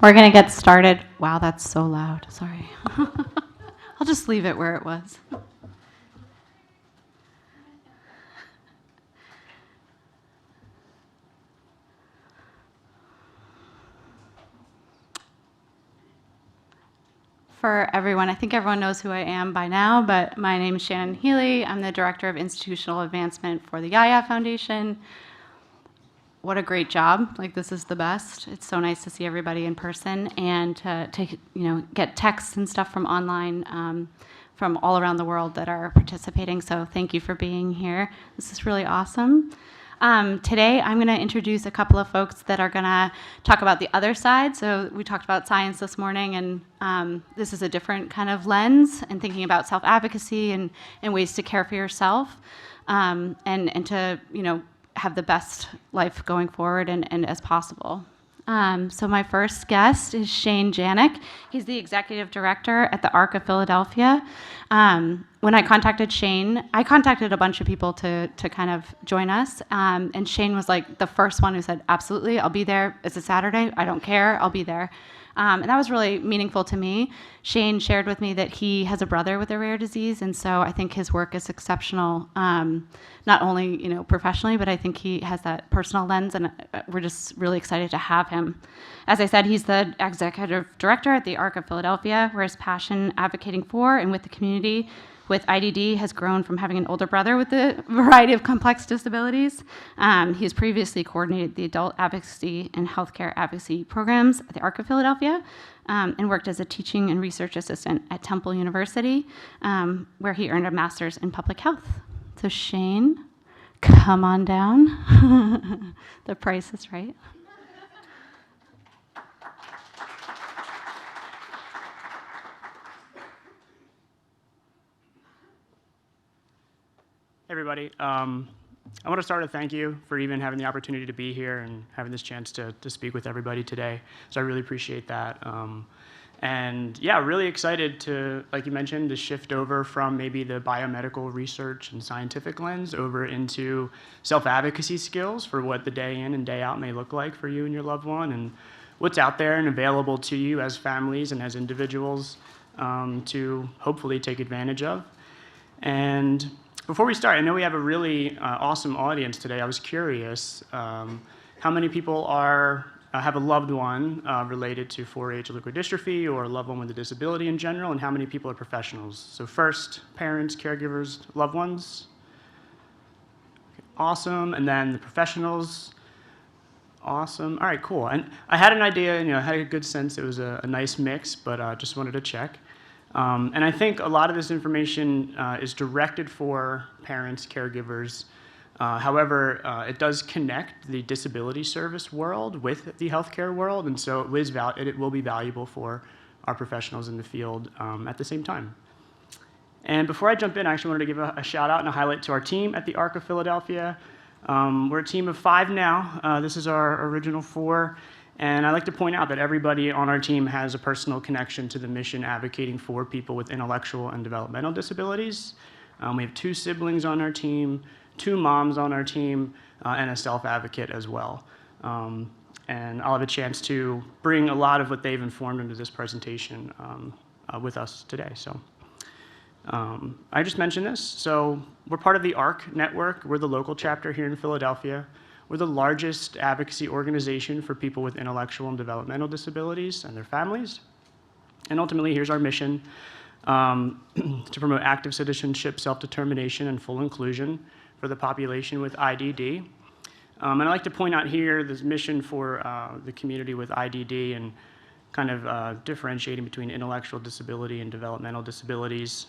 We're going to get started. Wow, that's so loud. Sorry. I'll just leave it where it was. For everyone, I think everyone knows who I am by now, but my name is Shannon Healy. I'm the Director of Institutional Advancement for the Yaya Foundation. What a great job. Like, this is the best. It's so nice to see everybody in person and to get texts and stuff from online from all around the world that are participating. So thank you for being here. This is really awesome. Today, I'm going to introduce a couple of folks that are going to talk about the other side. So we talked about science this morning, and this is a different kind of lens and thinking about self-advocacy and ways to care for yourself and to, have the best life going forward and as possible. So my first guest is Janick. He's the executive director at the ARC of Philadelphia. When I contacted Shane, I contacted a bunch of people to kind of join us, and Shane was like the first one who said, absolutely, I'll be there. It's a Saturday. I don't care. I'll be there. And that was really meaningful to me. Shane shared with me that he has a brother with a rare disease, and so I think his work is exceptional, not only professionally, but I think he has that personal lens, and we're just really excited to have him. As I said, he's the executive director at the ARC of Philadelphia, where his passion advocating for and with the community with IDD has grown from having an older brother with a variety of complex disabilities. He has previously coordinated the adult advocacy and healthcare advocacy programs at the ARC of Philadelphia and worked as a teaching and research assistant at Temple University, where he earned a master's in public health. So Shane, come on down. The price is right. Hey everybody, I want to start to thank you for even having the opportunity to be here and having this chance to speak with everybody today. So I really appreciate that. And yeah, really excited to, like you mentioned, to shift over from maybe the biomedical research and scientific lens over into self-advocacy skills for what the day in and day out may look like for you and your loved one, and what's out there and available to you as families and as individuals to hopefully take advantage of. And before we start, I know we have a really awesome audience today. I was curious how many people have a loved one related to 4-H leukodystrophy or a loved one with a disability in general, and how many people are professionals. So first, parents, caregivers, loved ones. Awesome. And then the professionals. Awesome. All right, cool. And I had an idea, I had a good sense it was a nice mix, but just wanted to check. And I think a lot of this information is directed for parents, caregivers. However, it does connect the disability service world with the healthcare world, and so it will be valuable for our professionals in the field at the same time. And before I jump in, I actually wanted to give a shout out and a highlight to our team at the ARC of Philadelphia. We're a team of 5 now. This is our original 4. And I'd like to point out that everybody on our team has a personal connection to the mission advocating for people with intellectual and developmental disabilities. We have 2 siblings on our team, 2 moms on our team, and a self-advocate as well. And I'll have a chance to bring a lot of what they've informed into this presentation with us today. So I just mentioned this. So we're part of the ARC network. We're the local chapter here in Philadelphia. We're the largest advocacy organization for people with intellectual and developmental disabilities and their families. And ultimately, here's our mission, to promote active citizenship, self-determination, and full inclusion for the population with IDD. And I'd like to point out here this mission for the community with IDD and kind of differentiating between intellectual disability and developmental disabilities.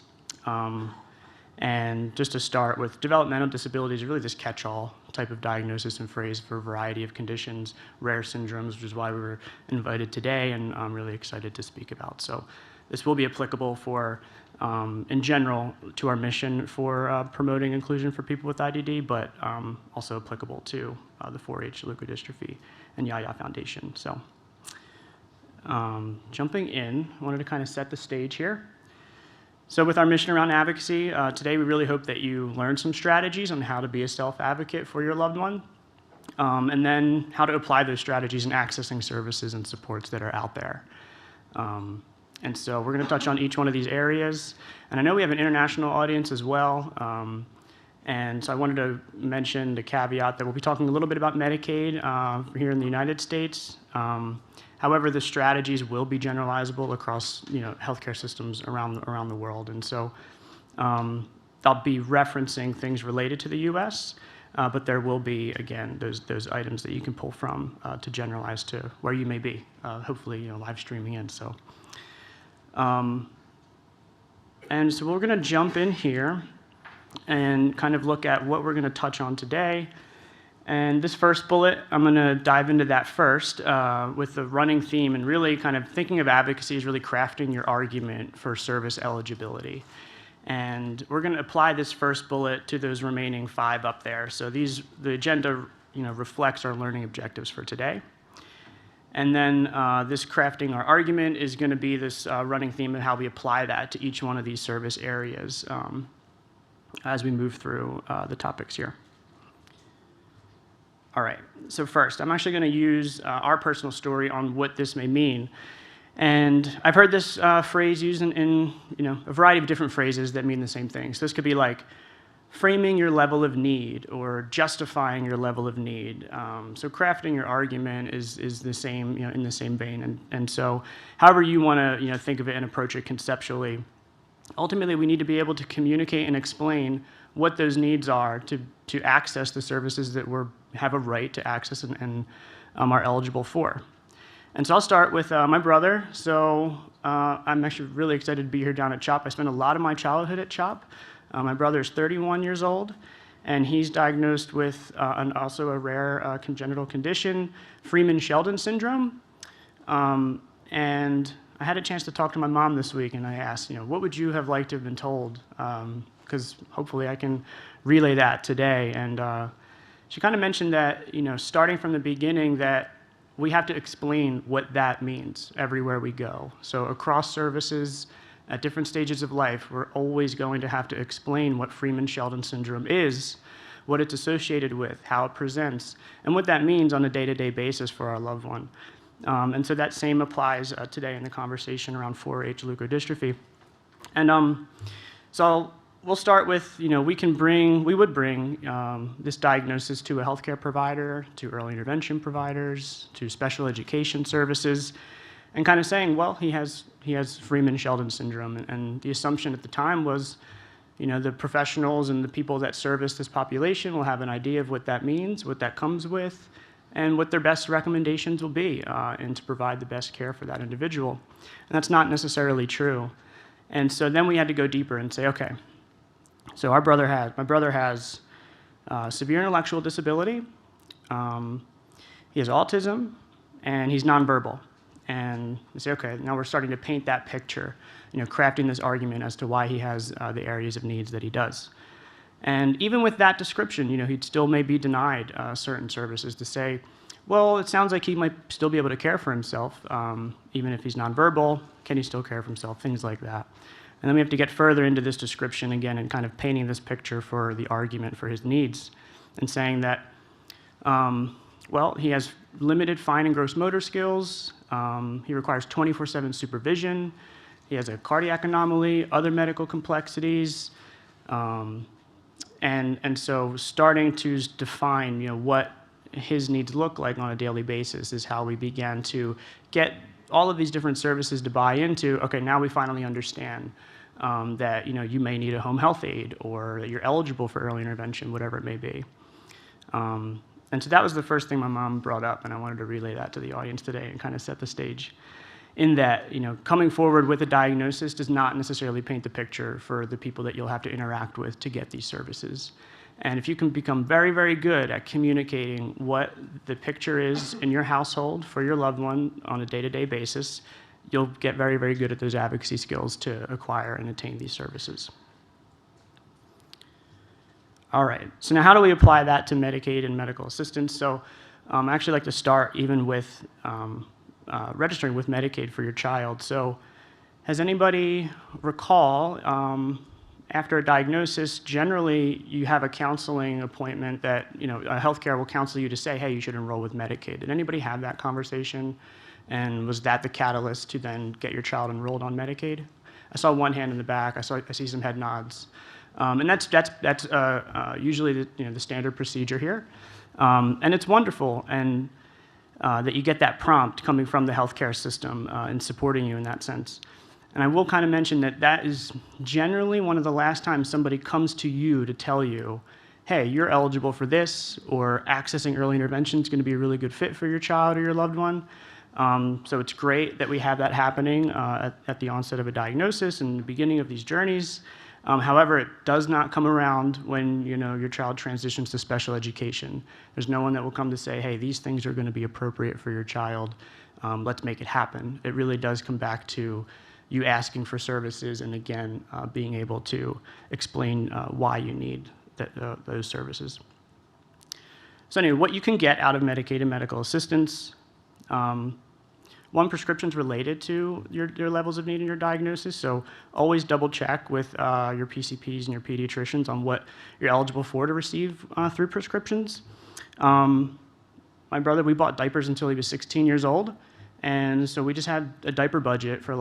And just to start with, developmental disability is really this catch-all type of diagnosis and phrase for a variety of conditions, rare syndromes, which is why we were invited today, and I'm really excited to speak about. So this will be applicable for, in general, to our mission for promoting inclusion for people with IDD, but also applicable to the 4-H leukodystrophy and Yaya Foundation. So jumping in, I wanted to kind of set the stage here. So with our mission around advocacy, today we really hope that you learn some strategies on how to be a self-advocate for your loved one and then how to apply those strategies in accessing services and supports that are out there. And so we're going to touch on each one of these areas. And I know we have an international audience as well. And so I wanted to mention the caveat that we'll be talking a little bit about Medicaid here in the United States. However, the strategies will be generalizable across healthcare systems around the world. And so I'll be referencing things related to the U.S., but there will be, again, those items that you can pull from to generalize to where you may be, hopefully live streaming in. So. And so we're going to jump in here and kind of look at what we're going to touch on today. And this first bullet, I'm going to dive into that first with the running theme and really kind of thinking of advocacy as really crafting your argument for service eligibility. And we're going to apply this first bullet to those remaining 5 up there. So the agenda reflects our learning objectives for today. And then this crafting our argument is going to be this running theme of how we apply that to each one of these service areas as we move through the topics here. All right, so first, I'm actually going to use our personal story on what this may mean. And I've heard this phrase used in a variety of different phrases that mean the same thing. So this could be like framing your level of need or justifying your level of need. So crafting your argument is the same, in the same vein. And so however you want to think of it and approach it conceptually, ultimately we need to be able to communicate and explain what those needs are to access the services that we have a right to access and are eligible for. And so I'll start with my brother. So I'm actually really excited to be here down at CHOP. I spent a lot of my childhood at CHOP. My brother is 31 years old, and he's diagnosed with also a rare congenital condition, Freeman-Sheldon syndrome. And I had a chance to talk to my mom this week, and I asked, what would you have liked to have been told? Because hopefully I can relay that today. And she kind of mentioned that, starting from the beginning, that we have to explain what that means everywhere we go. So across services, at different stages of life, we're always going to have to explain what Freeman-Sheldon syndrome is, what it's associated with, how it presents, and what that means on a day-to-day basis for our loved one. And so that same applies today in the conversation around 4-H leukodystrophy. And so we'll start with, we would bring this diagnosis to a healthcare provider, to early intervention providers, to special education services, and kind of saying, well, he has Freeman-Sheldon syndrome. And the assumption at the time was, the professionals and the people that service this population will have an idea of what that means, what that comes with, and what their best recommendations will be, and to provide the best care for that individual. And that's not necessarily true. And so then we had to go deeper and say, okay, so my brother has severe intellectual disability, he has autism, and he's nonverbal. And we say, okay, now we're starting to paint that picture, crafting this argument as to why he has the areas of needs that he does. And even with that description, he'd still may be denied certain services to say, well, it sounds like he might still be able to care for himself, even if he's nonverbal. Can he still care for himself? Things like that. And then we have to get further into this description again and kind of painting this picture for the argument for his needs and saying that, well, he has limited fine and gross motor skills. He requires 24/7 supervision. He has a cardiac anomaly, other medical complexities. And so starting to define, what his needs look like on a daily basis is how we began to get all of these different services to buy into, okay, now we finally understand that, you may need a home health aide or that you're eligible for early intervention, whatever it may be. And so that was the first thing my mom brought up, and I wanted to relay that to the audience today and kind of set the stage in that, coming forward with a diagnosis does not necessarily paint the picture for the people that you'll have to interact with to get these services. And if you can become very, very good at communicating what the picture is in your household for your loved one on a day-to-day basis, you'll get very, very good at those advocacy skills to acquire and attain these services. All right, so now how do we apply that to Medicaid and medical assistance? So I actually like to start even with registering with Medicaid for your child. So has anybody recall After a diagnosis, generally you have a counseling appointment that, a healthcare will counsel you to say, hey, you should enroll with Medicaid. Did anybody have that conversation? And was that the catalyst to then get your child enrolled on Medicaid? I saw one hand in the back. I see some head nods. And that's usually the standard procedure here. And it's wonderful and that you get that prompt coming from the healthcare system and supporting you in that sense. And I will kind of mention that that is generally one of the last times somebody comes to you to tell you, hey, you're eligible for this, or accessing early intervention is going to be a really good fit for your child or your loved one. So it's great that we have that happening at the onset of a diagnosis and the beginning of these journeys. However, it does not come around when your child transitions to special education. There's no one that will come to say, hey, these things are going to be appropriate for your child. Let's make it happen. It really does come back to you asking for services and, again, being able to explain why you need those services. So anyway, what you can get out of Medicaid and medical assistance. One, prescriptions related to your levels of need and your diagnosis. So always double check with your PCPs and your pediatricians on what you're eligible for to receive through prescriptions. My brother, we bought diapers until he was 16 years old. And so we just had a diaper budget for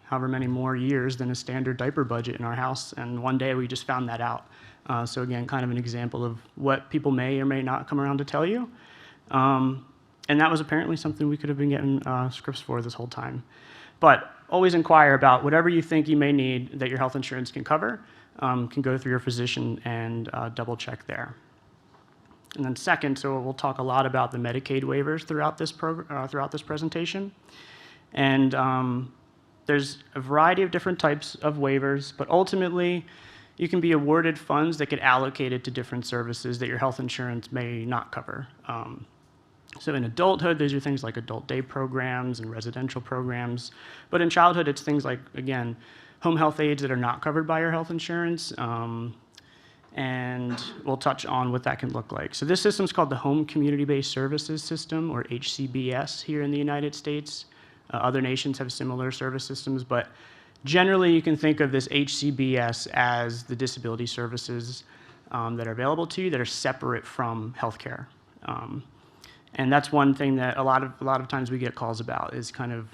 however many more years than a standard diaper budget in our house. And one day we just found that out. So again, kind of an example of what people may or may not come around to tell you. And that was apparently something we could have been getting scripts for this whole time. But always inquire about whatever you think you may need that your health insurance can cover, can go through your physician and double check there. And then second, so we'll talk a lot about the Medicaid waivers throughout this presentation. And there's a variety of different types of waivers, but ultimately you can be awarded funds that get allocated to different services that your health insurance may not cover. So in adulthood, these are things like adult day programs and residential programs. But in childhood, it's things like, again, home health aides that are not covered by your health insurance. And we'll touch on what that can look like. So this system is called the Home Community-Based Services System, or HCBS, here in the United States. Other nations have similar service systems, but generally you can think of this HCBS as the disability services that are available to you that are separate from healthcare. And that's one thing that a lot of times we get calls about is kind of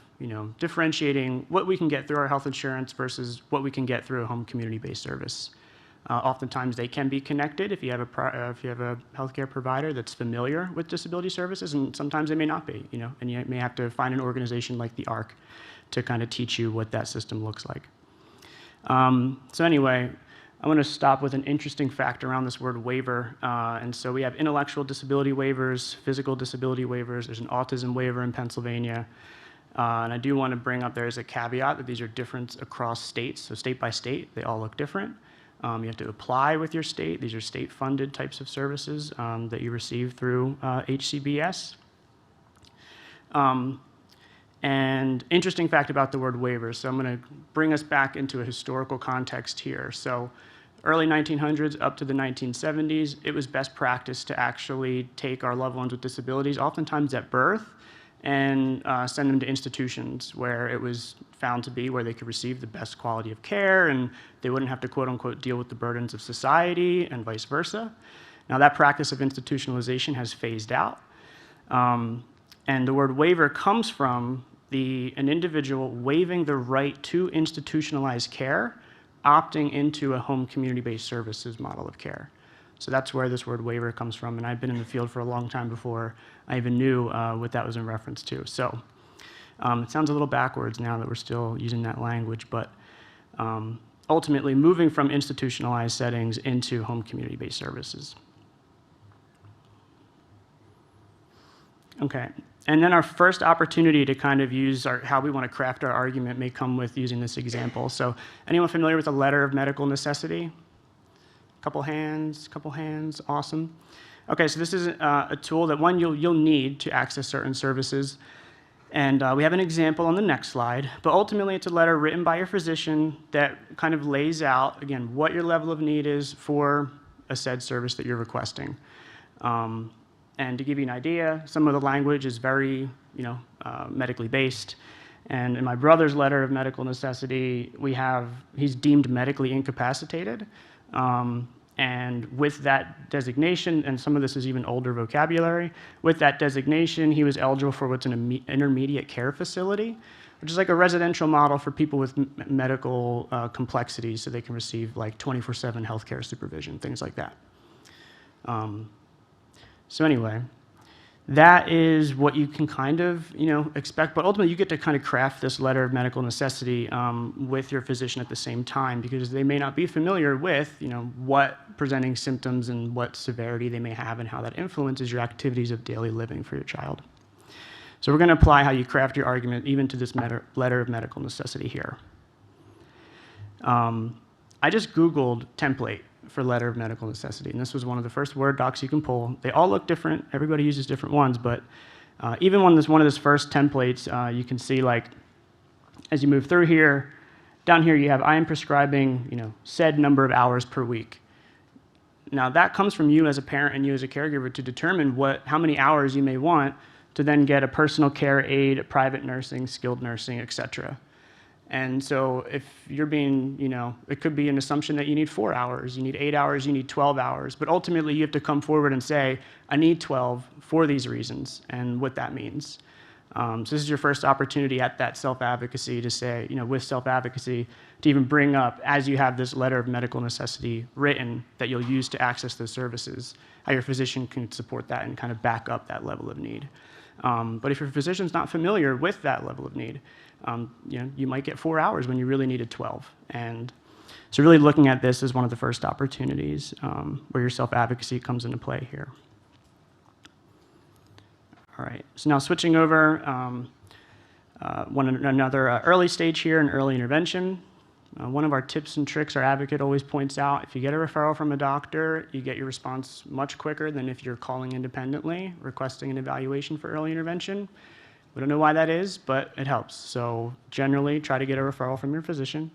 differentiating what we can get through our health insurance versus what we can get through a home community-based service. Oftentimes they can be connected if you have a healthcare provider that's familiar with disability services, and sometimes they may not be, and you may have to find an organization like the ARC to kind of teach you what that system looks like. So anyway, I want to stop with an interesting fact around this word waiver. And so we have intellectual disability waivers, physical disability waivers. There's an autism waiver in Pennsylvania. And I do want to bring up there as a caveat that these are different across states. So state by state, they all look different. You have to apply with your state. These are state-funded types of services that you receive through HCBS. And interesting fact about the word waiver. So I'm going to bring us back into a historical context here. So early 1900s up to the 1970s, it was best practice to actually take our loved ones with disabilities, oftentimes at birth, and send them to institutions where it was found to be where they could receive the best quality of care and they wouldn't have to quote unquote deal with the burdens of society and vice versa. Now that practice of institutionalization has phased out. And the word waiver comes from an individual waiving the right to institutionalized care, opting into a home community-based services model of care. So that's where this word waiver comes from, and I've been in the field for a long time before I even knew what that was in reference to. So it sounds a little backwards now that we're still using that language, but ultimately moving from institutionalized settings into home community-based services. Okay, and then our first opportunity to kind of use how we want to craft our argument may come with using this example. So anyone familiar with a letter of medical necessity? Couple hands, awesome. Okay, so this is a tool that you'll need to access certain services. And we have an example on the next slide, but ultimately it's a letter written by your physician that kind of lays out, again, what your level of need is for a said service that you're requesting. And to give you an idea, some of the language is very, medically based. And in my brother's letter of medical necessity, he's deemed medically incapacitated. And with that designation, and some of this is even older vocabulary, with that designation, he was eligible for what's an intermediate care facility, which is like a residential model for people with medical complexities, so they can receive like 24/7 healthcare supervision, things like that. So anyway, that is what you can kind of, expect, but ultimately you get to kind of craft this letter of medical necessity with your physician at the same time, because they may not be familiar with, what presenting symptoms and what severity they may have and how that influences your activities of daily living for your child. So we're going to apply how you craft your argument even to this letter of medical necessity here. I just Googled template for letter of medical necessity, and this was one of the first Word docs you can pull. They all look different. Everybody uses different ones, but even one of this first templates, you can see, like, as you move through here, down here you have, I am prescribing, said number of hours per week. Now that comes from you as a parent and you as a caregiver to determine how many hours you may want to then get a personal care aide, private nursing, skilled nursing, etc. And so if you're being, it could be an assumption that you need 4 hours, you need 8 hours, you need 12 hours, but ultimately you have to come forward and say, I need 12 for these reasons and what that means. So this is your first opportunity at that self-advocacy to say, with self-advocacy, to even bring up, as you have this letter of medical necessity written that you'll use to access the services, how your physician can support that and kind of back up that level of need. But if your physician's not familiar with that level of need, you might get 4 hours when you really needed 12. And so really looking at this as one of the first opportunities where your self-advocacy comes into play here. All right, so now switching over, another early stage here, an early intervention. One of our tips and tricks our advocate always points out, if you get a referral from a doctor, you get your response much quicker than if you're calling independently, requesting an evaluation for early intervention. We don't know why that is, but it helps. So generally, try to get a referral from your physician.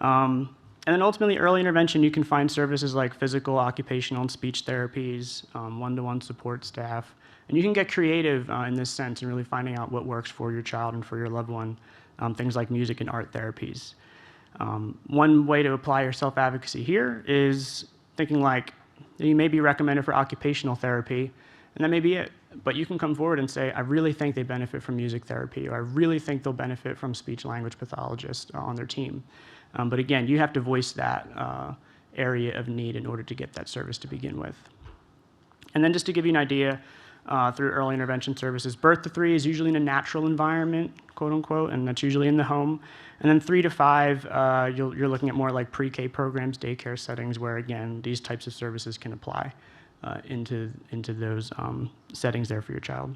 And then ultimately, early intervention, you can find services like physical, occupational, and speech therapies, one-to-one support staff. And you can get creative in this sense and really finding out what works for your child and for your loved one, things like music and art therapies. One way to apply your self-advocacy here is thinking like, you may be recommended for occupational therapy, and that may be it. But you can come forward and say, I really think they benefit from music therapy, or I really think they'll benefit from speech-language pathologists on their team. But again, you have to voice that area of need in order to get that service to begin with. And then just to give you an idea, through early intervention services, birth to 3 is usually in a natural environment, quote unquote, and that's usually in the home. And then 3 to 5, you're looking at more like pre-K programs, daycare settings, where again, these types of services can apply into those settings there for your child.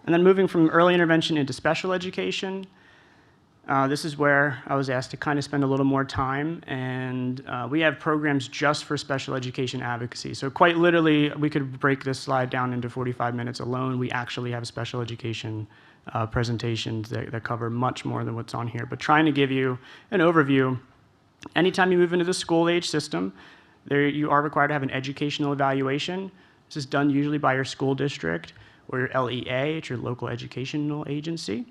And then moving from early intervention into special education, this is where I was asked to kind of spend a little more time, and we have programs just for special education advocacy. So quite literally, we could break this slide down into 45 minutes alone. We actually have special education presentations that cover much more than what's on here, but trying to give you an overview. Anytime you move into the school-age system, you are required to have an educational evaluation. This is done usually by your school district or your LEA, it's your local educational agency.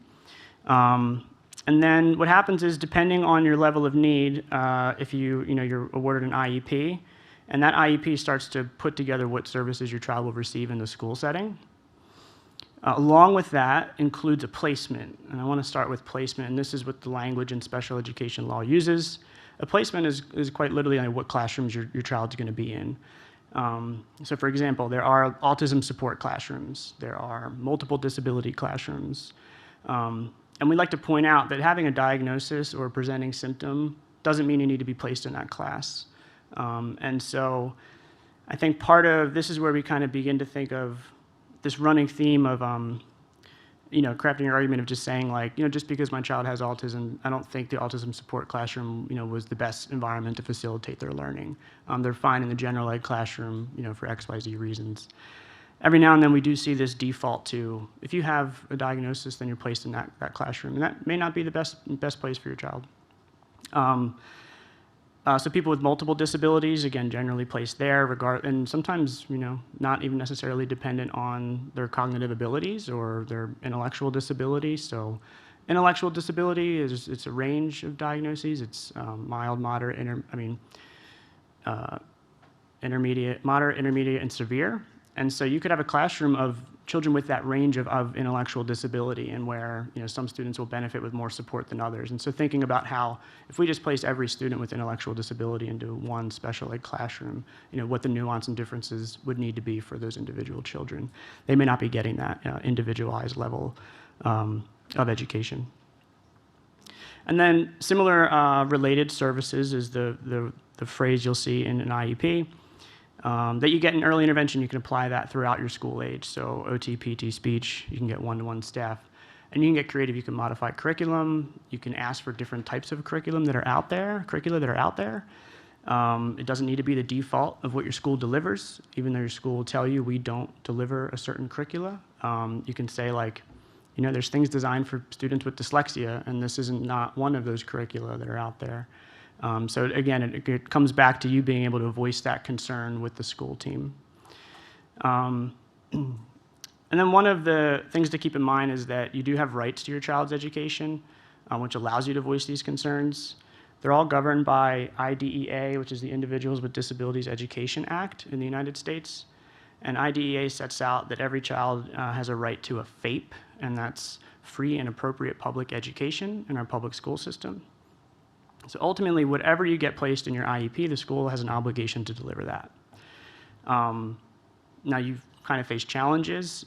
And then what happens is, depending on your level of need, if you're awarded an IEP, and that IEP starts to put together what services your child will receive in the school setting. Along with that includes a placement, and I want to start with placement, and this is what the language in special education law uses. A placement is quite literally like what classrooms your child's going to be in. So for example, there are autism support classrooms, there are multiple disability classrooms, and we like to point out that having a diagnosis or a presenting symptom doesn't mean you need to be placed in that class. And so I think part of this is where we kind of begin to think of this running theme of crafting your argument of just saying, like, just because my child has autism, I don't think the autism support classroom, was the best environment to facilitate their learning. They're fine in the general ed classroom, for XYZ reasons. Every now and then we do see this default to, if you have a diagnosis, then you're placed in that classroom, and that may not be the best place for your child. So people with multiple disabilities, again, generally placed there, and sometimes, not even necessarily dependent on their cognitive abilities or their intellectual disability. So intellectual disability it's a range of diagnoses. It's mild, moderate, intermediate, moderate, intermediate, and severe. And so you could have a classroom of children with that range of intellectual disability, and where some students will benefit with more support than others. And so thinking about how, if we just place every student with intellectual disability into one special ed classroom, what the nuance and differences would need to be for those individual children. They may not be getting that individualized level of education. And then similar related services is the phrase you'll see in an IEP. That you get in early intervention, you can apply that throughout your school age. So OT, PT, speech, you can get one-to-one staff. And you can get creative, you can modify curriculum, you can ask for different types of curricula that are out there. It doesn't need to be the default of what your school delivers, even though your school will tell you we don't deliver a certain curricula. You can say there's things designed for students with dyslexia, and this isn't not one of those curricula that are out there. So again, it comes back to you being able to voice that concern with the school team. And then one of the things to keep in mind is that you do have rights to your child's education, which allows you to voice these concerns. They're all governed by IDEA, which is the Individuals with Disabilities Education Act in the United States. And IDEA sets out that every child has a right to a FAPE, and that's free and appropriate public education in our public school system. So ultimately, whatever you get placed in your IEP, the school has an obligation to deliver that. Now, you've kind of faced challenges,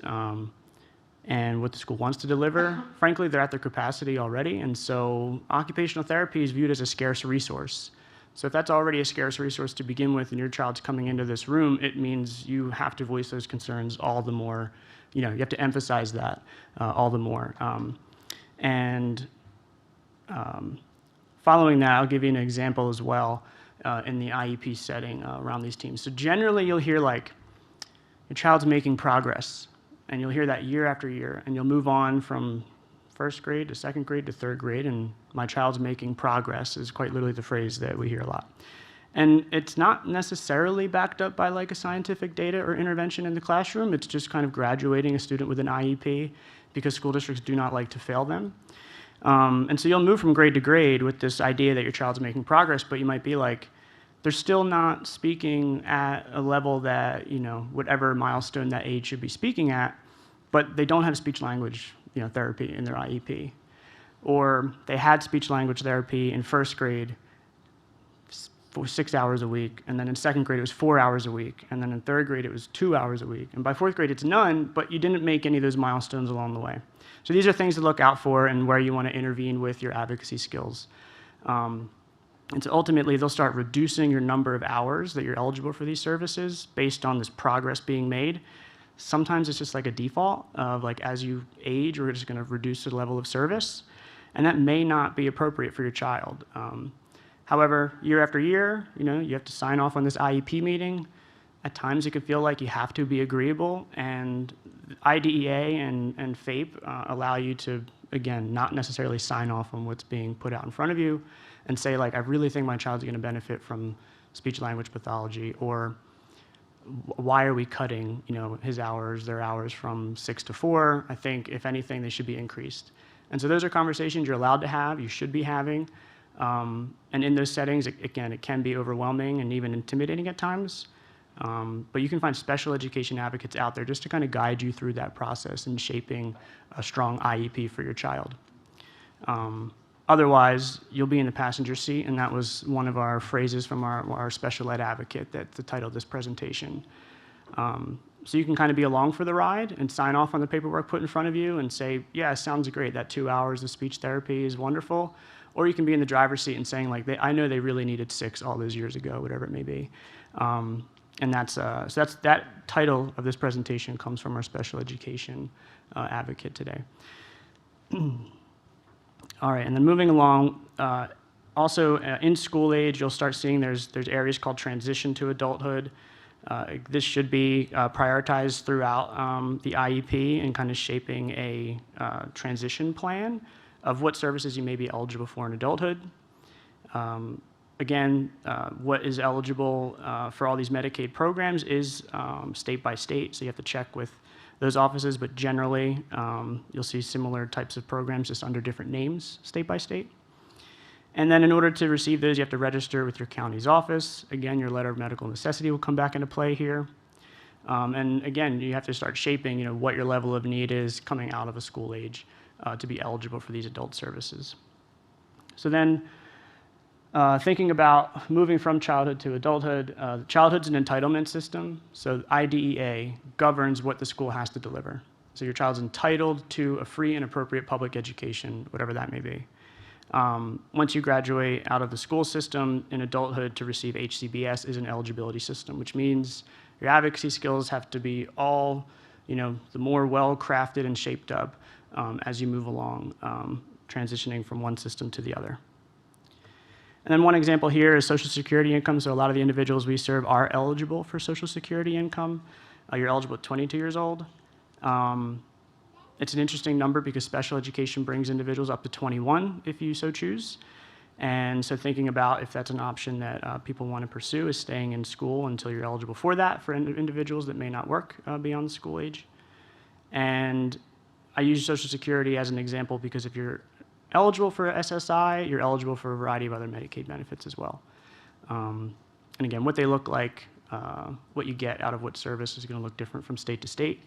and what the school wants to deliver, frankly, they're at their capacity already, and so occupational therapy is viewed as a scarce resource. So if that's already a scarce resource to begin with, and your child's coming into this room, it means you have to voice those concerns all the more. You have to emphasize that all the more. Following that, I'll give you an example as well in the IEP setting around these teams. So generally, you'll hear your child's making progress, and you'll hear that year after year, and you'll move on from first grade to second grade to third grade, and my child's making progress is quite literally the phrase that we hear a lot. And it's not necessarily backed up by a scientific data or intervention in the classroom. It's just kind of graduating a student with an IEP, because school districts do not like to fail them. And so you'll move from grade to grade with this idea that your child's making progress, but you might be they're still not speaking at a level that, whatever milestone that age should be speaking at, but they don't have speech language, therapy in their IEP. Or they had speech language therapy in first grade for 6 hours a week, and then in second grade it was 4 hours a week, and then in third grade it was 2 hours a week, and by fourth grade it's none, but you didn't make any of those milestones along the way. So these are things to look out for and where you want to intervene with your advocacy skills. And so ultimately they'll start reducing your number of hours that you're eligible for these services based on this progress being made. Sometimes it's just a default of as you age, we're just going to reduce the level of service, and that may not be appropriate for your child. However, year after year, you have to sign off on this IEP meeting. At times, it can feel like you have to be agreeable, and IDEA and FAPE allow you to, again, not necessarily sign off on what's being put out in front of you and say, I really think my child's going to benefit from speech-language pathology, or why are we cutting, their hours from 6 to 4? I think, if anything, they should be increased. And so those are conversations you're allowed to have, you should be having. And in those settings, again, it can be overwhelming and even intimidating at times. But you can find special education advocates out there just to kind of guide you through that process in shaping a strong IEP for your child. Otherwise, you'll be in the passenger seat, and that was one of our phrases from our special ed advocate, that's the title of this presentation. So you can kind of be along for the ride and sign off on the paperwork put in front of you and say, yeah, sounds great, that 2 hours of speech therapy is wonderful. Or you can be in the driver's seat and saying, I know they really needed 6 all those years ago, whatever it may be. And that title of this presentation comes from our special education advocate today. All right, and then moving along, also in school age, you'll start seeing there's areas called transition to adulthood. This should be prioritized throughout the IEP and kind of shaping a transition plan of what services you may be eligible for in adulthood. again, what is eligible for all these Medicaid programs is state by state, so you have to check with those offices, but generally you'll see similar types of programs just under different names state by state. And then in order to receive those, you have to register with your county's office. Again, your letter of medical necessity will come back into play here. And again, you have to start shaping what your level of need is coming out of a school age to be eligible for these adult services. So then thinking about moving from childhood to adulthood, childhood's an entitlement system, so IDEA governs what the school has to deliver. So your child's entitled to a free and appropriate public education, whatever that may be. Once you graduate out of the school system in adulthood, to receive HCBS is an eligibility system, which means your advocacy skills have to be all, the more well-crafted and shaped up as you move along, transitioning from one system to the other. And then one example here is Social Security income. So a lot of the individuals we serve are eligible for Social Security income. You're eligible at 22 years old. It's an interesting number because special education brings individuals up to 21 if you so choose. And so thinking about if that's an option that people want to pursue is staying in school until you're eligible for that for individuals that may not work beyond the school age. And I use Social Security as an example because if you're eligible for SSI, you're eligible for a variety of other Medicaid benefits as well. And again, what they look like, what you get out of what service is going to look different from state to state.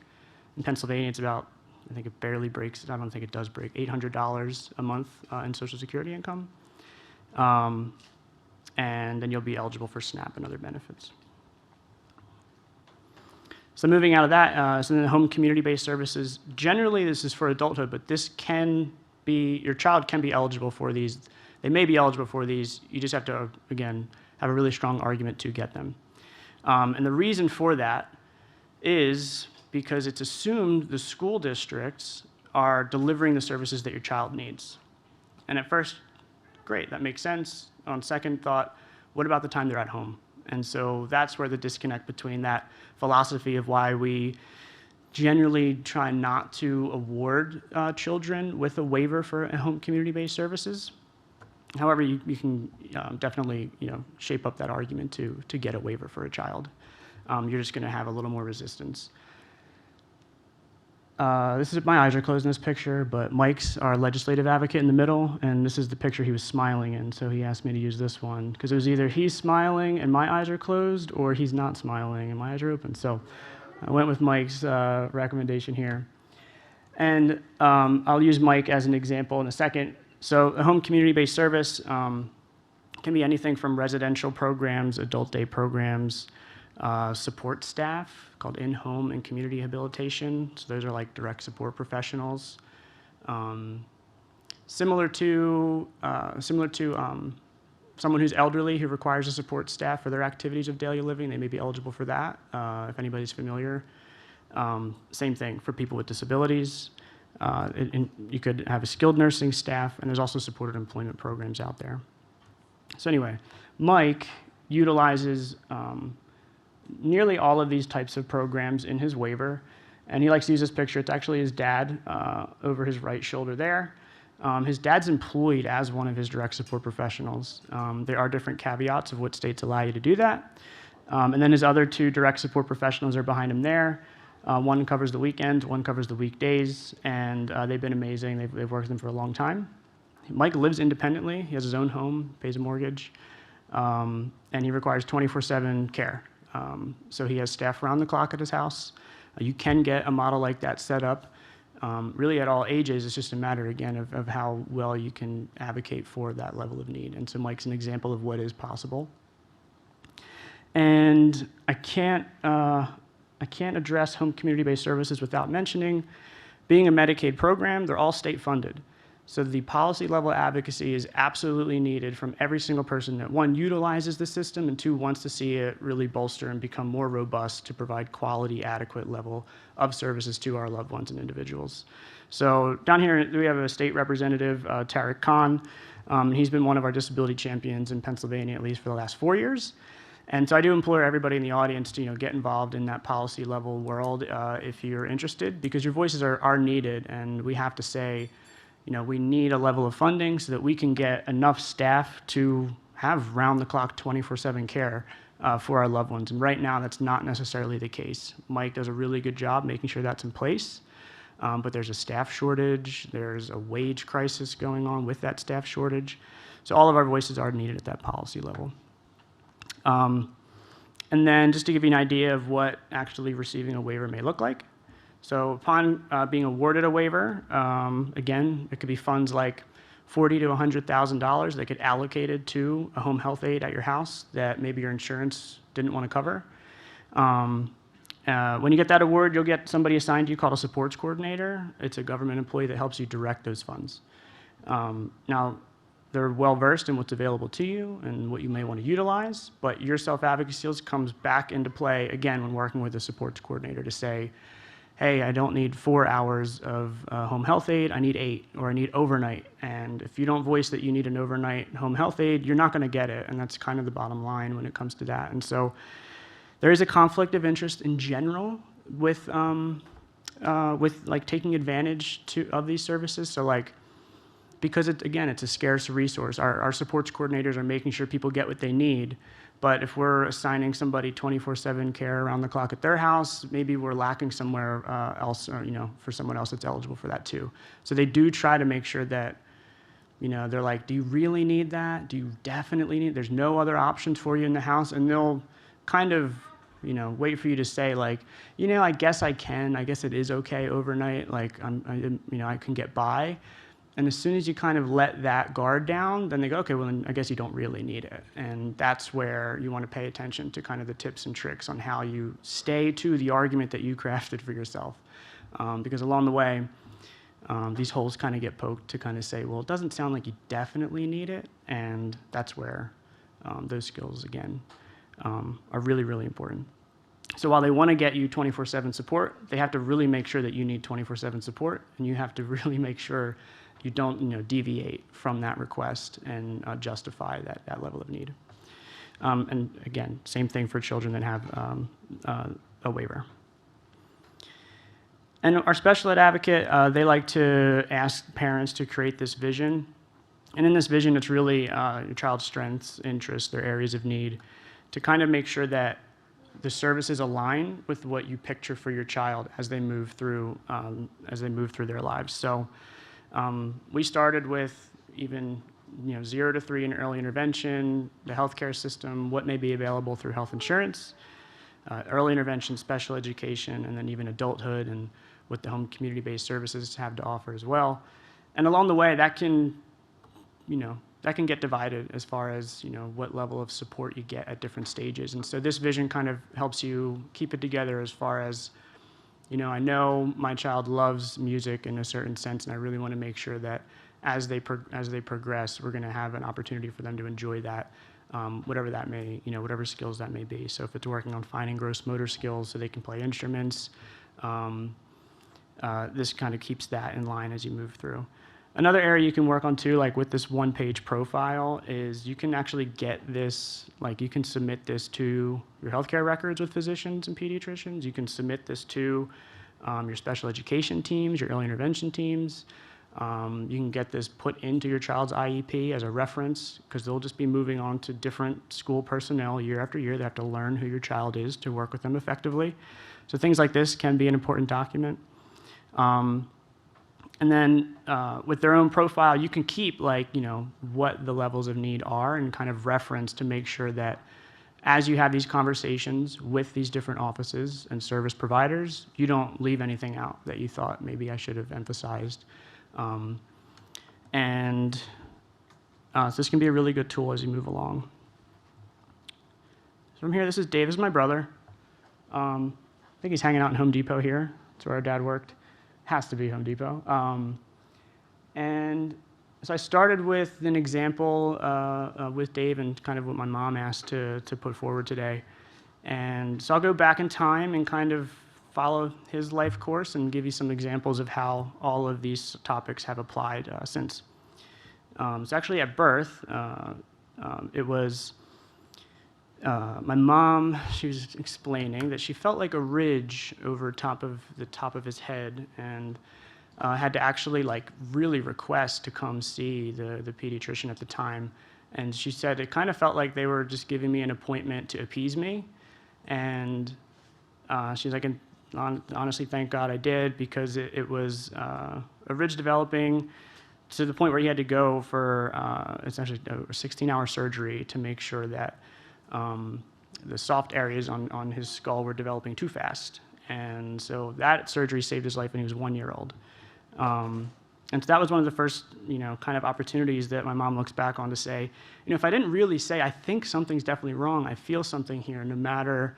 In Pennsylvania, it's about, I think it barely breaks, I don't think it does break, $800 a month in Social Security income. And then you'll be eligible for SNAP and other benefits. So moving out of that, so then the home community-based services, generally this is for adulthood, but this can be, your child can be eligible for these. They may be eligible for these. You just have to, again, have a really strong argument to get them. And the reason for that is because it's assumed the school districts are delivering the services that your child needs. And at first, great, that makes sense. On second thought, what about the time they're at home? And so that's where the disconnect between that philosophy of why we generally try not to award children with a waiver for home community-based services. However, you can definitely shape up that argument to get a waiver for a child. You're just going to have a little more resistance. This is, my eyes are closed in this picture, but Mike's our legislative advocate in the middle, and this is the picture he was smiling in, so he asked me to use this one, because it was either he's smiling and my eyes are closed, or he's not smiling and my eyes are open. So I went with Mike's recommendation here. And I'll use Mike as an example in a second. So a home community-based service can be anything from residential programs, adult day programs, support staff called in-home and community rehabilitation. So those are like direct support professionals. Similar to someone who's elderly who requires a support staff for their activities of daily living, they may be eligible for that, if anybody's familiar. Same thing for people with disabilities. You could have a skilled nursing staff, and there's also supported employment programs out there. So anyway, Mike utilizes nearly all of these types of programs in his waiver, and he likes to use this picture. It's actually his dad over his right shoulder there. His dad's employed as one of his direct support professionals. There are different caveats of what states allow you to do that. And then his other two direct support professionals are behind him there. One covers the weekends, one covers the weekdays, and they've been amazing. They've worked with him for a long time. Mike lives independently. He has his own home, pays a mortgage, and he requires 24/7 care. So he has staff around the clock at his house. You can get a model like that set up really at all ages. It's just a matter, again, of how well you can advocate for that level of need. And so Mike's an example of what is possible. And I can't address home community-based services without mentioning, being a Medicaid program, they're all state funded. So the policy level advocacy is absolutely needed from every single person that, one, utilizes the system, and two, wants to see it really bolster and become more robust to provide quality, adequate level of services to our loved ones and individuals. So down here, we have a state representative, Tariq Khan. He's been one of our disability champions in Pennsylvania, at least for the last 4 years. And so I do implore everybody in the audience to get involved in that policy level world if you're interested, because your voices are needed, and we have to say, we need a level of funding so that we can get enough staff to have round-the-clock 24/7 care for our loved ones. And right now, that's not necessarily the case. Mike does a really good job making sure that's in place, but there's a staff shortage. There's a wage crisis going on with that staff shortage. So all of our voices are needed at that policy level. And then just to give you an idea of what actually receiving a waiver may look like. So upon being awarded a waiver, again, it could be funds like $40,000 to $100,000 that get allocated to a home health aide at your house that maybe your insurance didn't want to cover. When you get that award, you'll get somebody assigned to you called a supports coordinator. It's a government employee that helps you direct those funds. Now, they're well-versed in what's available to you and what you may want to utilize, but your self-advocacy skills comes back into play, again, when working with a supports coordinator to say, hey, I don't need 4 hours of home health aide, I need 8, or I need overnight. And if you don't voice that you need an overnight home health aide, you're not going to get it, and that's kind of the bottom line when it comes to that. And so there is a conflict of interest in general with like taking advantage of these services. So like, because again, it's a scarce resource. Our supports coordinators are making sure people get what they need. But if we're assigning somebody 24/7 care around the clock at their house, maybe we're lacking somewhere else, or, for someone else that's eligible for that too. So they do try to make sure that, they're like, do you really need that? Do you definitely need it? There's no other options for you in the house. And they'll kind of, wait for you to say like, I guess I can. I guess it is okay overnight. Like, I can get by. And as soon as you kind of let that guard down, then they go, okay, well, then I guess you don't really need it. And that's where you want to pay attention to kind of the tips and tricks on how you stay to the argument that you crafted for yourself. Because along the way, these holes kind of get poked to kind of say, well, it doesn't sound like you definitely need it. And that's where those skills, again, are really, really important. So while they want to get you 24/7 support, they have to really make sure that you need 24/7 support, and you have to really make sure you don't deviate from that request and justify that level of need. And again, same thing for children that have a waiver. And our special ed advocate, they like to ask parents to create this vision. And in this vision, it's really your child's strengths, interests, their areas of need, to kind of make sure that the services align with what you picture for your child as they move through their lives. So we started with even 0 to 3 in early intervention, the healthcare system, what may be available through health insurance, early intervention, special education, and then even adulthood and what the home community-based services have to offer as well. And along the way, that can get divided as far as what level of support you get at different stages. And so this vision kind of helps you keep it together as far as, I know my child loves music in a certain sense, and I really want to make sure that as they progress, we're going to have an opportunity for them to enjoy that, whatever that may, whatever skills that may be. So if it's working on fine and gross motor skills so they can play instruments, this kind of keeps that in line as you move through. Another area you can work on too, like with this one-page profile, is you can actually get this, like you can submit this to your healthcare records with physicians and pediatricians. You can submit this to your special education teams, your early intervention teams. You can get this put into your child's IEP as a reference, because they'll just be moving on to different school personnel year after year. They have to learn who your child is to work with them effectively. So things like this can be an important document. And then with their own profile, you can keep what the levels of need are and kind of reference to make sure that as you have these conversations with these different offices and service providers, you don't leave anything out that you thought maybe I should have emphasized. So this can be a really good tool as you move along. So from here, this is Dave. This is my brother. I think he's hanging out in Home Depot here. That's where our dad worked. Has to be Home Depot. And so I started with an example with Dave and kind of what my mom asked to put forward today. And so I'll go back in time and kind of follow his life course and give you some examples of how all of these topics have applied since. So actually at birth, it was my mom, she was explaining that she felt like a ridge over the top of his head, and had to actually really request to come see the pediatrician at the time. And she said it kind of felt like they were just giving me an appointment to appease me. And she's like, and honestly, thank God I did, because it was a ridge developing to the point where he had to go for essentially a 16-hour surgery to make sure that the soft areas on his skull were developing too fast. And so that surgery saved his life when he was 1 year old. And so that was one of the first, kind of opportunities that my mom looks back on to say, if I didn't really say, I think something's definitely wrong, I feel something here, no matter,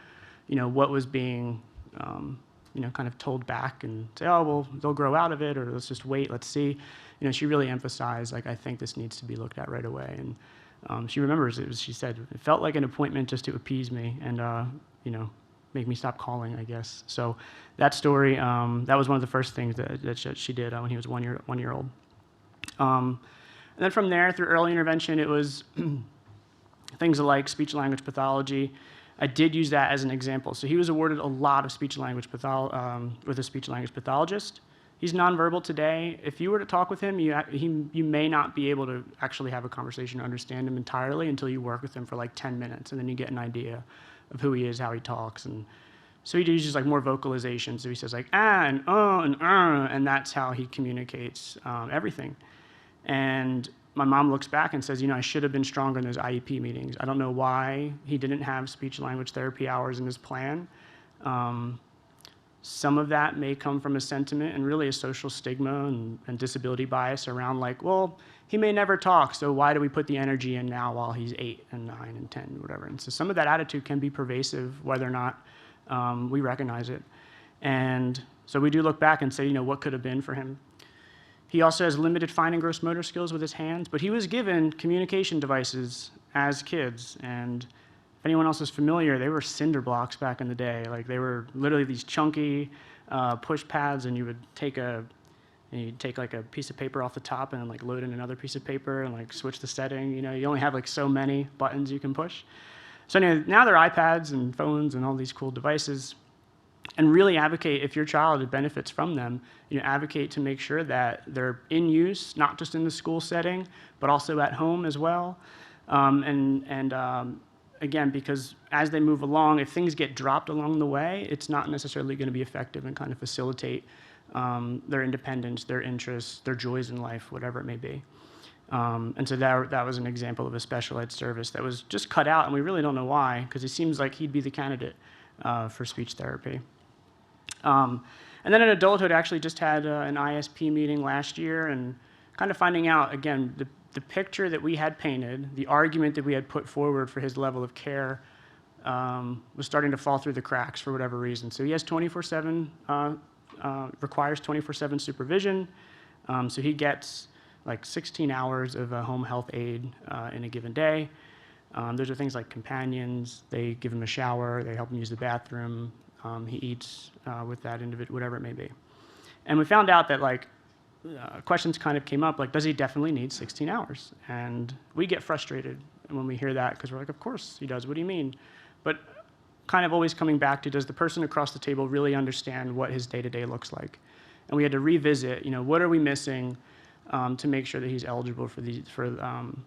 what was being, kind of told back, and say, oh, well, they'll grow out of it, or let's just wait, let's see. She really emphasized, like, I think this needs to be looked at right away. And she remembers she said, it felt like an appointment just to appease me and, make me stop calling, I guess. So that story, that was one of the first things that she did when he was 1 year old. And then from there, through early intervention, it was things like speech-language pathology. I did use that as an example. So he was awarded a lot of speech-language with a speech-language pathologist. He's nonverbal today. If you were to talk with him, you may not be able to actually have a conversation or understand him entirely until you work with him for like 10 minutes, and then you get an idea of who he is, how he talks. And so he uses like more vocalization. So he says like and that's how he communicates everything. And my mom looks back and says, I should have been stronger in those IEP meetings. I don't know why he didn't have speech language therapy hours in his plan. Some of that may come from a sentiment and really a social stigma and disability bias around like, well, he may never talk, so why do we put the energy in now while he's 8 and 9 and 10, whatever. And so some of that attitude can be pervasive, whether or not we recognize it. And so we do look back and say, what could have been for him. He also has limited fine and gross motor skills with his hands, but he was given communication devices as kids. And if anyone else is familiar, they were cinder blocks back in the day. Like they were literally these chunky push pads, and you'd take like a piece of paper off the top and then like load in another piece of paper and like switch the setting. You only have like so many buttons you can push. So anyway, now they're iPads and phones and all these cool devices. And really advocate, if your child benefits from them, advocate to make sure that they're in use, not just in the school setting, but also at home as well. Again, because as they move along, if things get dropped along the way, it's not necessarily going to be effective and kind of facilitate their independence, their interests, their joys in life, whatever it may be. And so that was an example of a special ed service that was just cut out, and we really don't know why, because it seems like he'd be the candidate for speech therapy. And then in adulthood, I actually just had an ISP meeting last year, and kind of finding out, again, the picture that we had painted, the argument that we had put forward for his level of care was starting to fall through the cracks for whatever reason. So he has 24/7, requires 24/7 supervision. So he gets like 16 hours of a home health aide in a given day. Those are things like companions. They give him a shower. They help him use the bathroom. He eats with that individual, whatever it may be. And we found out that like questions kind of came up, like, does he definitely need 16 hours? And we get frustrated when we hear that, because we're like, of course he does. What do you mean? But kind of always coming back to, does the person across the table really understand what his day-to-day looks like? And we had to revisit, what are we missing to make sure that he's eligible for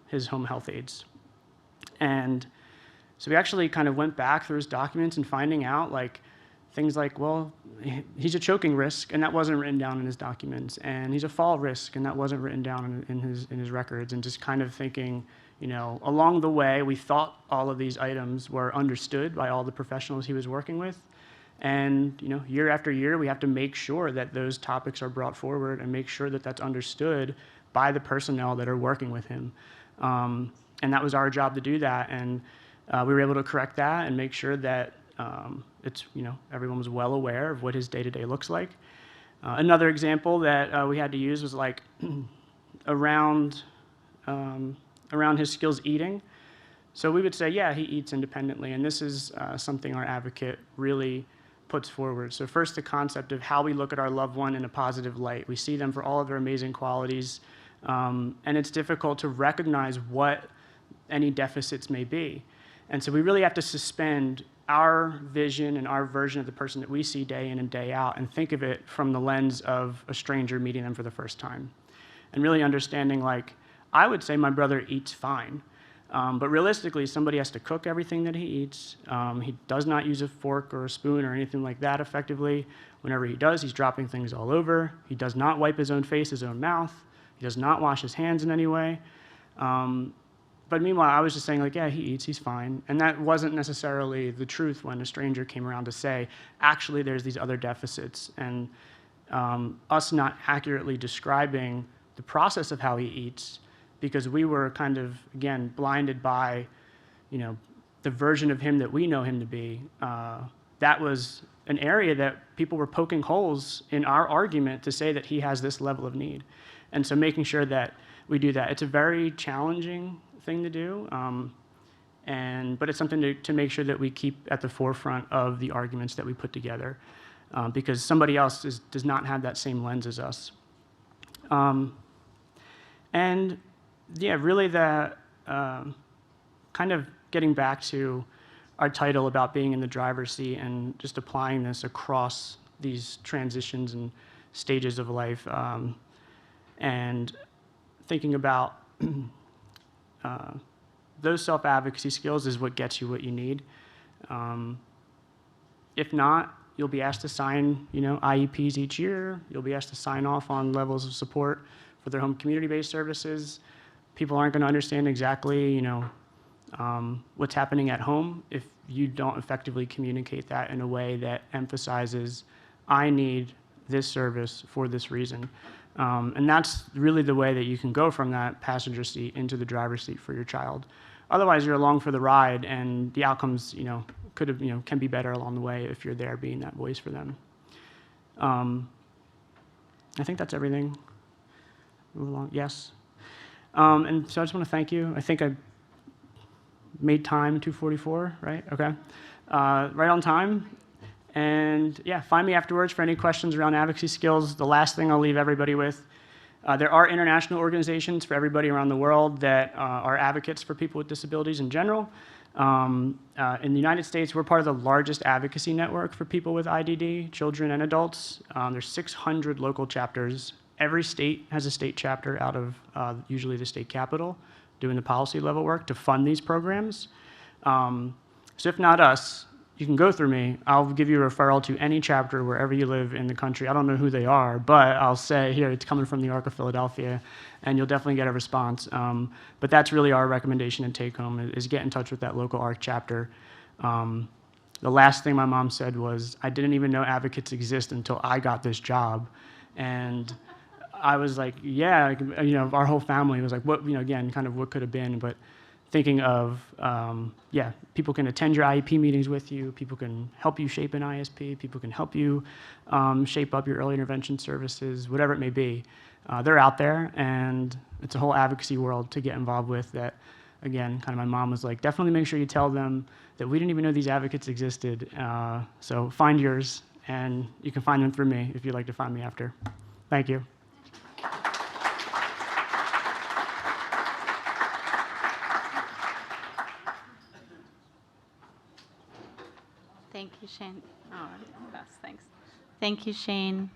his home health aides? And so we actually kind of went back through his documents and finding out like things like, well, he's a choking risk, and that wasn't written down in his documents, and he's a fall risk, and that wasn't written down in his records, and just kind of thinking, along the way, we thought all of these items were understood by all the professionals he was working with, and year after year, we have to make sure that those topics are brought forward and make sure that that's understood by the personnel that are working with him, and that was our job to do that, and we were able to correct that and make sure that everyone was well aware of what his day-to-day looks like. Another example that we had to use was like around his skills eating. So we would say, yeah, he eats independently, and this is something our advocate really puts forward. So first, the concept of how we look at our loved one in a positive light. We see them for all of their amazing qualities, and it's difficult to recognize what any deficits may be. And so we really have to suspend our vision and our version of the person that we see day in and day out and think of it from the lens of a stranger meeting them for the first time. And really understanding, like, I would say my brother eats fine. But realistically, somebody has to cook everything that he eats. He does not use a fork or a spoon or anything like that effectively. Whenever he does, he's dropping things all over. He does not wipe his own face, his own mouth. He does not wash his hands in any way. But meanwhile, I was just saying, like, yeah, he eats, he's fine. And that wasn't necessarily the truth when a stranger came around to say, actually, there's these other deficits. And us not accurately describing the process of how he eats, because we were kind of, again, blinded by, the version of him that we know him to be. That was an area that people were poking holes in our argument to say that he has this level of need. And so making sure that we do that. It's a very challenging thing to do, but it's something to make sure that we keep at the forefront of the arguments that we put together, because somebody else does not have that same lens as us. And yeah, really the kind of getting back to our title about being in the driver's seat and just applying this across these transitions and stages of life, and thinking about those self-advocacy skills is what gets you what you need. If not, you'll be asked to sign, IEPs each year. You'll be asked to sign off on levels of support for their home community-based services. People aren't going to understand exactly, what's happening at home if you don't effectively communicate that in a way that emphasizes, I need this service for this reason. And that's really the way that you can go from that passenger seat into the driver's seat for your child. Otherwise, you're along for the ride, and the outcomes, can be better along the way if you're there being that voice for them. I think that's everything. Move along. Yes. And so I just want to thank you. I think I made time, 2:44, right? Okay. Right on time. And yeah, find me afterwards for any questions around advocacy skills. The last thing I'll leave everybody with, there are international organizations for everybody around the world that are advocates for people with disabilities in general. In the United States, we're part of the largest advocacy network for people with IDD, children and adults. There's 600 local chapters. Every state has a state chapter out of usually the state capital doing the policy level work to fund these programs. So if not us, you can go through me. I'll give you a referral to any chapter wherever you live in the country. I don't know who they are, but I'll say, here, it's coming from the Arc of Philadelphia, and you'll definitely get a response. But that's really our recommendation and take home is get in touch with that local ARC chapter. The last thing my mom said was, I didn't even know advocates exist until I got this job. And I was like, yeah, our whole family was like, what, again, kind of what could have been, but thinking of, people can attend your IEP meetings with you, people can help you shape an ISP, people can help you shape up your early intervention services, whatever it may be. They're out there, and it's a whole advocacy world to get involved with that, again, kind of my mom was like, definitely make sure you tell them that we didn't even know these advocates existed. So find yours, and you can find them through me if you'd like to find me after. Thank you. Thank you, Shane. Oh, best, thanks. Thank you, Shane.